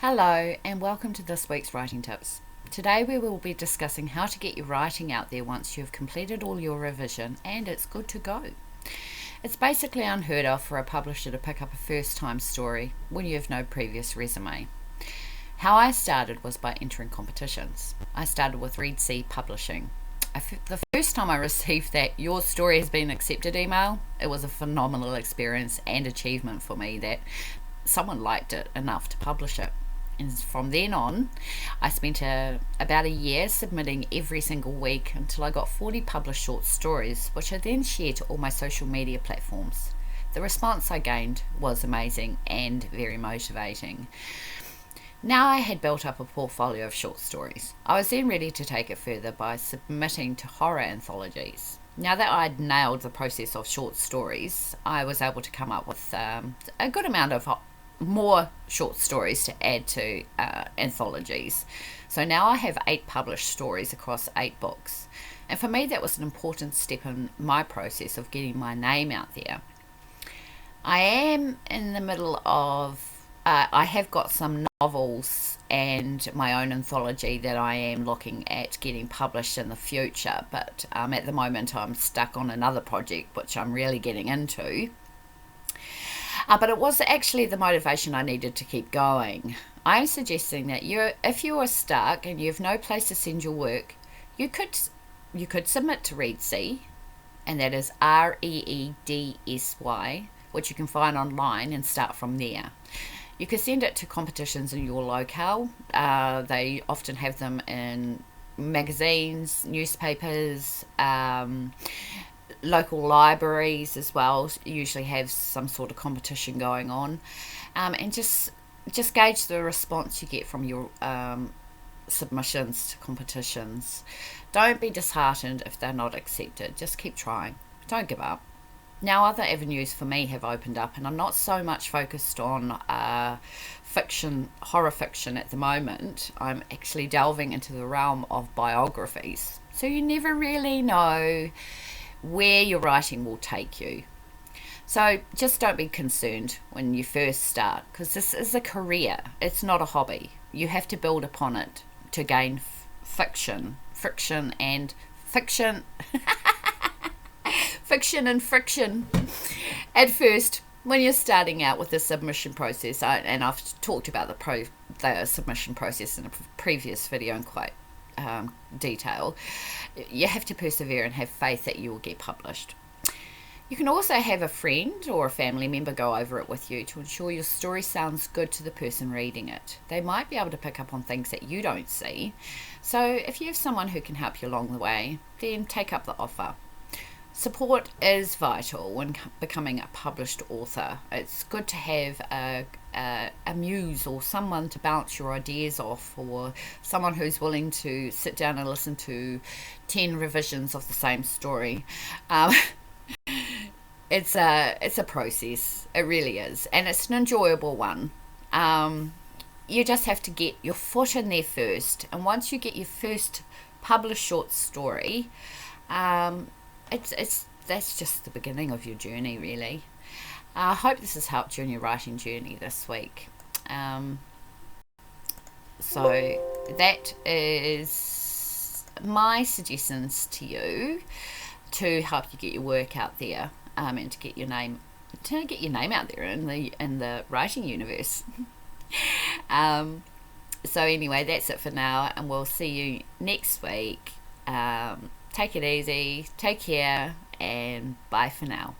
Hello and welcome to this week's writing tips. Today we will be discussing how to get your writing out there once you've completed all your revision and it's good to go. It's basically unheard of for a publisher to pick up a first time story when you have no previous resume. How I started was by entering competitions. I started with Read C Publishing. The first time I received that "your story has been accepted" email, it was a phenomenal experience and achievement for me that someone liked it enough to publish it. And from then on, I spent about a year submitting every single week until I got 40 published short stories, which I then shared to all my social media platforms. The response I gained was amazing and very motivating. Now I had built up a portfolio of short stories. I was then ready to take it further by submitting to horror anthologies. Now that I'd nailed the process of short stories, I was able to come up with a good amount of more short stories to add to anthologies. So now I have 8 published stories across 8 books. And for me, that was an important step in my process of getting my name out there. I am in the middle of I have got some novels and my own anthology that I am looking at getting published in the future, but at the moment I'm stuck on another project which I'm really getting into. But it was actually the motivation I needed to keep going. I'm suggesting that if you are stuck and you have no place to send your work, you could submit to Read C, and that is REEDSY, which you can find online and start from there. You could send it to competitions in your locale. They often have them in magazines, newspapers, local libraries as well. Usually have some sort of competition going on, and just gauge the response you get from your submissions to competitions. Don't be disheartened if they're not accepted. Just keep trying. Don't give up. Now other avenues for me have opened up, and I'm not so much focused on horror fiction at the moment. I'm actually delving into the realm of biographies. So you never really know where your writing will take you. So just don't be concerned when you first start, because this is a career. It's not a hobby. You have to build upon it to gain friction and friction at first when you're starting out with the submission process. And I've talked about the submission process in a previous video in quite detail. You have to persevere and have faith that you will get published. You can also have a friend or a family member go over it with you to ensure your story sounds good to the person reading it. They might be able to pick up on things that you don't see. So if you have someone who can help you along the way, then take up the offer. Support is vital when becoming a published author. It's good to have a muse or someone to bounce your ideas off, or someone who's willing to sit down and listen to 10 revisions of the same story. It's a process. It really is, and it's an enjoyable one. You just have to get your foot in there first, and once you get your first published short story, that's just the beginning of your journey, really. I hope this has helped you in your writing journey this week. So that is my suggestions to you to help you get your work out there, and to get your name out there in the writing universe. So anyway, that's it for now, and we'll see you next week. Take it easy, take care, and bye for now.